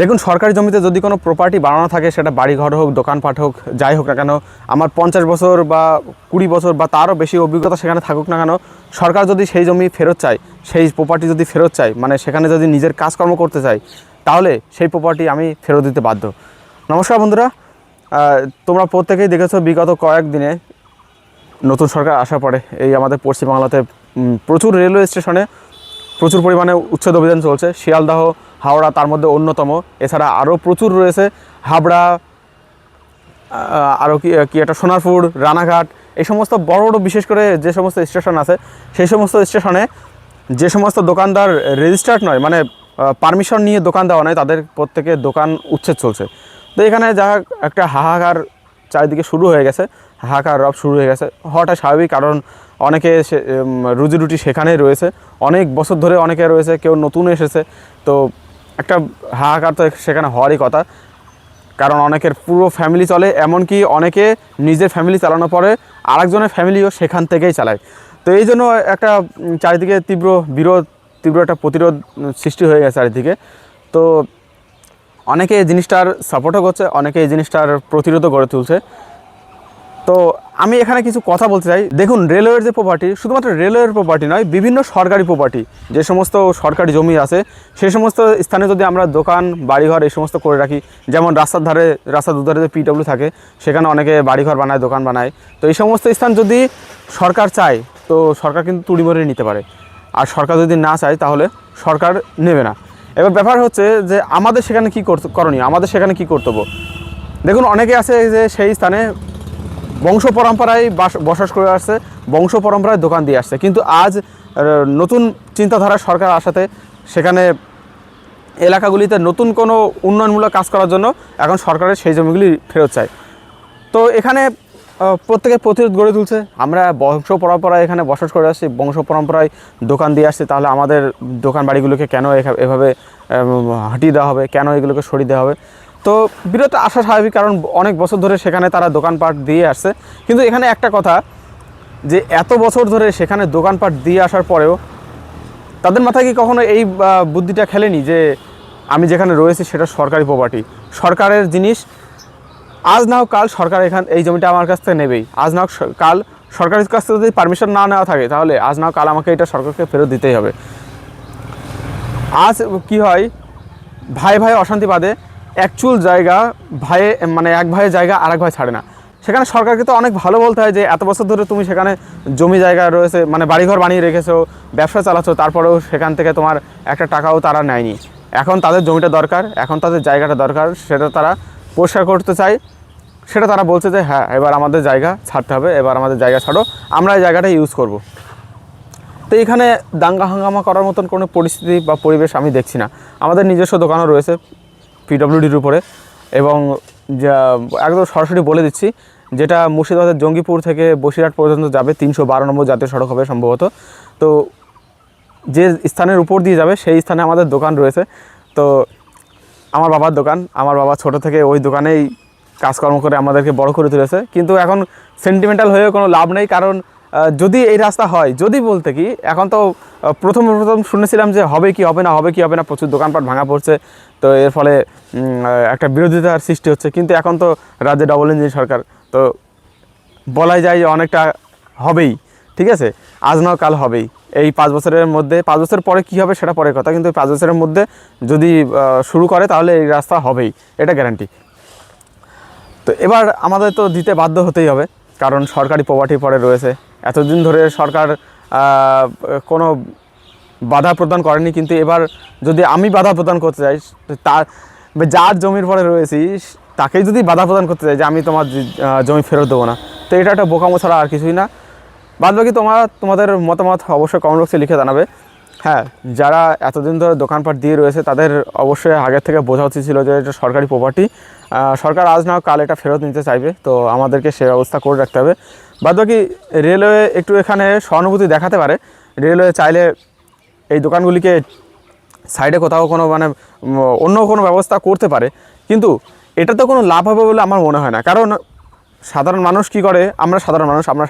দেখুন, সরকারি জমিতে যদি কোনো প্রপার্টি বানানো থাকে, সেটা বাড়িঘর হোক, দোকানপাট হোক, যাই হোক না কেন, আমার 50 বছর বা 20 বছর বা তারও বেশি অভিজ্ঞতা সেখানে থাকুক না কেন, সরকার যদি সেই জমি ফেরত চায়, সেই প্রপার্টি যদি ফেরত চায়, মানে সেখানে যদি নিজের কাজকর্ম করতে চাই, তাহলে সেই প্রপার্টি আমি ফেরত দিতে বাধ্য। নমস্কার বন্ধুরা, তোমরা প্রত্যেকেই দেখেছো বিগত কয়েকদিনে নতুন সরকার আসার পরে এই আমাদের পশ্চিমবাংলাতে প্রচুর রেলওয়ে স্টেশনে প্রচুর পরিমাণে উচ্ছেদ অভিযান চলছে। শিয়ালদাহ, হাওড়া তার মধ্যে অন্যতম। এছাড়া আরও প্রচুর রয়েছে, হাবড়া, আরও কি একটা সোনারপুর, রানাঘাট, এই সমস্ত বড় বড় বিশেষ করে যে সমস্ত স্টেশন আছে, সেই সমস্ত স্টেশনে যে সমস্ত দোকানদার রেজিস্টার্ড নয়, মানে পারমিশন নিয়ে দোকান দেওয়া নয়, তাদের প্রত্যেকের দোকান উচ্ছেদ চলছে। তো এখানে যা একটা হাহাকার চারিদিকে শুরু হয়ে গেছে, হাহাকার রব শুরু হয়ে গেছে, হওয়াটা স্বাভাবিক। কারণ অনেকে রুজি রুটি সেখানেই রয়েছে, অনেক বছর ধরে অনেকে রয়েছে, কেউ নতুন এসেছে। তো একটা হাহাকার তো সেখানে হওয়ারই কথা, কারণ অনেকের পুরো ফ্যামিলি চলে, এমনকি অনেকে নিজের ফ্যামিলি চালানোর পরে আরেকজনের ফ্যামিলিও সেখান থেকেই চালায়। তো এই জন্য একটা চারিদিকে তীব্র একটা প্রতিরোধ সৃষ্টি হয়ে গেছে চারিদিকে। তো অনেকে এই জিনিসটার সাপোর্টও করছে, অনেকে এই জিনিসটার প্রতিরোধও গড়ে তুলছে। তো আমি এখানে কিছু কথা বলতে চাই। দেখুন, রেলওয়ের যে প্রপার্টি, শুধুমাত্র রেলওয়ের প্রপার্টি নয়, বিভিন্ন সরকারি প্রপার্টি, যে সমস্ত সরকারি জমি আছে, সেই সমস্ত স্থানে যদি আমরা দোকান, বাড়িঘর এই সমস্ত করে রাখি, যেমন রাস্তার দুধারে যে পিডব্লিউ থাকে, সেখানে অনেকে বাড়িঘর বানায়, দোকান বানায়। তো এই সমস্ত স্থান যদি সরকার চায়, তো সরকার কিন্তু তুড়ি মেরে নিতে পারে। আর সরকার যদি না চায়, তাহলে সরকার নেবে না। এবার ব্যাপার হচ্ছে যে আমাদের সেখানে কী করণীয়, আমাদের সেখানে কী কর্তব্য। দেখুন, অনেকে আছে যে সেই স্থানে বংশ পরম্পরায় বসবাস করে আসছে, বংশ পরম্পরায় দোকান দিয়ে আসছে, কিন্তু আজ নতুন চিন্তাধারা সরকার আসাতে সেখানে এলাকাগুলিতে নতুন কোনো উন্নয়নমূলক কাজ করার জন্য এখন সরকারের সেই জমিগুলি ফেরত চায়। তো এখানে প্রত্যেকে প্রতিরোধ গড়ে তুলছে। আমরা বংশ পরম্পরায় এখানে বসবাস করে আসছি, বংশ পরম্পরায় দোকান দিয়ে আসছি, তাহলে আমাদের দোকান বাড়িগুলোকে কেন এভাবে হাঁটিয়ে দেওয়া হবে, কেন এগুলোকে সরিয়ে দেওয়া হবে। তো বিরত আসা স্বাভাবিক, কারণ অনেক বছর ধরে সেখানে তারা দোকানপাট দিয়ে আসছে। কিন্তু এখানে একটা কথা, যে এত বছর ধরে সেখানে দোকানপাট দিয়ে আসার পরেও তাদের মাথায় কি কখনো এই বুদ্ধিটা খেলেনি যে আমি যেখানে রয়েছি সেটা সরকারি প্রপার্টি, সরকারের জিনিস, আজ না হোক কাল সরকার এই জমিটা আমার কাছ থেকে নেবেই। আজ না হোক কাল সরকারের কাছ থেকে যদি পারমিশন না নেওয়া থাকে, তাহলে আজ না হোক কাল আমাকে এটা সরকারকে ফেরত দিতেই হবে। আজ কি হয়, ভাই ভাই অশান্তি বাদে অ্যাকচুয়াল জায়গা এক ভাইয়ের জায়গা আরেক ভাই ছাড়ে না। সেখানে সরকারকে তো অনেক ভালো বলতে হয় যে এত বছর ধরে তুমি সেখানে জমি জায়গা রয়েছে, মানে বাড়িঘর বানিয়ে রেখেছো, ব্যবসা চালাচ্ছ, তারপরেও সেখান থেকে তোমার একটা টাকাও তারা নেয়নি। এখন তাদের জমিটা দরকার, এখন তাদের জায়গাটা দরকার, সেটা তারা পরিষ্কার করতে চায়। সেটা তারা বলছে যে হ্যাঁ, এবার আমাদের জায়গা ছাড়তে হবে, এবার আমাদের জায়গা ছাড়ো, আমরা এই জায়গাটা ইউজ করব। তো এখানে দাঙ্গা হাঙ্গামা করার মতন কোনো পরিস্থিতি বা পরিবেশ আমি দেখছি না। আমাদের নিজস্ব দোকানও রয়েছে পিডব্লিউডির উপরে, এবং যা একদম সরাসরি বলে দিচ্ছি, যেটা মুর্শিদাবাদের জঙ্গিপুর থেকে বসিরহাট পর্যন্ত যাবে, 312 নম্বর জাতীয় সড়ক হবে সম্ভবত। তো যে স্থানের উপর দিয়ে যাবে সেই স্থানে আমাদের দোকান রয়েছে। তো আমার বাবার দোকান, আমার বাবা ছোট থেকে ওই দোকানেই কাজকর্ম করে আমাদেরকে বড় করে তুলেছে। কিন্তু এখন সেন্টিমেন্টাল হয়ে কোনো লাভ নেই, কারণ যদি এই রাস্তা হয়, যদি বলতে কি, এখন তো প্রথম শুনেছিলাম যে হবে কি হবে না, প্রচুর দোকানপাট ভাঙা পড়ছে, তো এর ফলে একটা বিরোধিতার সৃষ্টি হচ্ছে। কিন্তু এখন তো রাজ্যে ডবল ইঞ্জিন সরকার, তো বলাই যায় যে অনেকটা হবেই, ঠিক আছে, আজ না কাল হবেই। এই 5 বছরের মধ্যে, 5 বছর পরে কী হবে সেটা পরের কথা, কিন্তু 5 বছরের মধ্যে যদি শুরু করে, তাহলে এই রাস্তা হবেই, এটা গ্যারান্টি। তো এবার আমাদের তো দিতে বাধ্য হতেই হবে, কারণ সরকারি প্রপার্টি পরে রয়েছে। এতদিন ধরে সরকার কোনো বাধা প্রদান করেনি, কিন্তু এবার যদি আমি বাধা প্রদান করতে চাই, তার যার জমির পরে রয়েছি তাকেই যদি বাধা প্রদান করতে চাই যে আমি তোমার জমি ফেরত দেবো না, তো এটা একটা বোকামো ছাড়া আর কিছুই না। বাদবাকি তোমাদের মতামত অবশ্যই কমেন্ট বক্সে লিখে জানাবে। হ্যাঁ, যারা এতদিন ধরে দোকানপাট দিয়ে রয়েছে, তাদের অবশ্যই আগের থেকে বোঝা উচিত ছিল যে এটা সরকারি প্রপার্টি, সরকার আজ না কাল এটা ফেরত নিতে চাইবে, তো আমাদেরকে সে ব্যবস্থা করে রাখতে হবে। বাদবাকি রেলওয়ে একটু এখানে সহানুভূতি দেখাতে পারে। রেলওয়ে চাইলে এই দোকানগুলিকে সাইডে কোথাও কোনো অন্য কোনো ব্যবস্থা করতে পারে, কিন্তু এটা তো কোনো লাভ হবে বলে আমার মনে হয় না। কারণ সাধারণ মানুষ কী করে, আমরা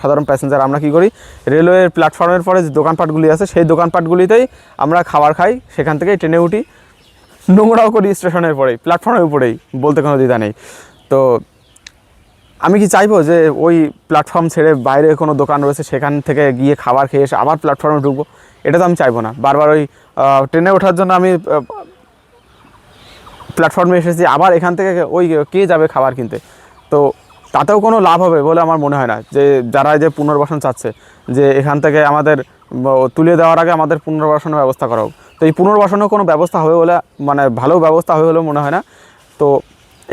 সাধারণ প্যাসেঞ্জার, আমরা কী করি, রেলওয়ের প্ল্যাটফর্মের পরে যে দোকানপাটগুলি আছে, সেই দোকানপাটগুলিতেই আমরা খাবার খাই, সেখান থেকেই ট্রেনে উঠি, নোংরাও করি স্টেশনের পরেই, প্ল্যাটফর্মের উপরেই, বলতে কোনো দ্বিধা নেই। তো আমি কি চাইবো যে ওই প্ল্যাটফর্ম ছেড়ে বাইরে কোনো দোকান রয়েছে সেখান থেকে গিয়ে খাবার খেয়ে এসে আবার প্ল্যাটফর্মে ঢুকবো? এটা তো আমি চাইবো না। বারবার ওই ট্রেনে ওঠার জন্য আমি প্ল্যাটফর্মে এসেছি, আবার এখান থেকে ওই কে যাবে খাবার কিনতে? তো তাতেও কোনো লাভ হবে বলে আমার মনে হয় না। যে যারা যে পুনর্বাসন চাচ্ছে যে এখান থেকে আমাদের তুলে দেওয়ার আগে আমাদের পুনর্বাসনের ব্যবস্থা করা হোক, তো এই পুনর্বাসনেও কোনো ব্যবস্থা হবে বলে, মানে ভালো ব্যবস্থা হবে বলে মনে হয় না। তো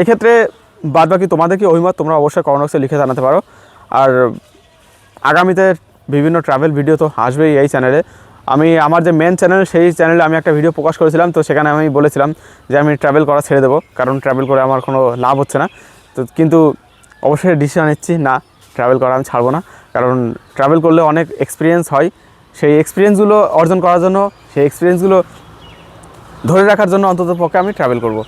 এক্ষেত্রে বাদবাকি তোমাদের কি অভিমত, তোমরা অবশ্যই কমেন্ট বক্সে লিখে জানাতে পারো। আর আগামীতে বিভিন্ন ট্রাভেল ভিডিও তো আসবেই এই চ্যানেলে। আমি আমার যে মেন চ্যানেল, সেই চ্যানেলে আমি একটা ভিডিও প্রকাশ করেছিলাম, তো সেখানে আমি বলেছিলাম যে আমি ট্রাভেল করা ছেড়ে দেবো, কারণ ট্রাভেল করে আমার কোনো লাভ হচ্ছে না। তো কিন্তু অবশ্যই ডিসিশন নিচ্ছি, না, ট্রাভেল করা আমি ছাড়বো না। কারণ ট্রাভেল করলে অনেক এক্সপিরিয়েন্স হয়, সেই এক্সপিরিয়েন্সগুলো অর্জন করার জন্য, সেই এক্সপিরিয়েন্সগুলো ধরে রাখার জন্য অন্তত পক্ষে আমি ট্রাভেল করব।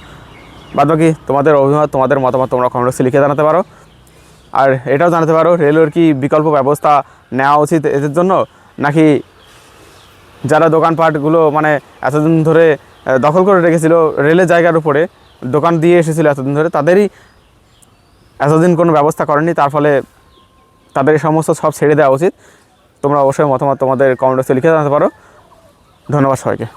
বাদবাকি তোমাদের অভিমত, তোমাদের মতামত তোমরা কমেন্ট বক্সে লিখে জানাতে পারো। আর এটাও জানাতে পারো রেলওয়ের কি বিকল্প ব্যবস্থা নেওয়া উচিত এদের জন্য, নাকি যারা দোকানপাটগুলো মানে এতদিন ধরে দখল করে রেখেছিল রেলের জায়গার উপরে, দোকান দিয়ে এসেছিলো এতদিন ধরে, তাদেরই এতদিন কোনো ব্যবস্থা করেনি, তার ফলে তাদের এই সমস্ত সব ছেড়ে দেওয়া উচিত। তোমরা অবশ্যই মতামত তোমাদের কমেন্ট বক্সে লিখে জানাতে পারো। ধন্যবাদ সবাইকে।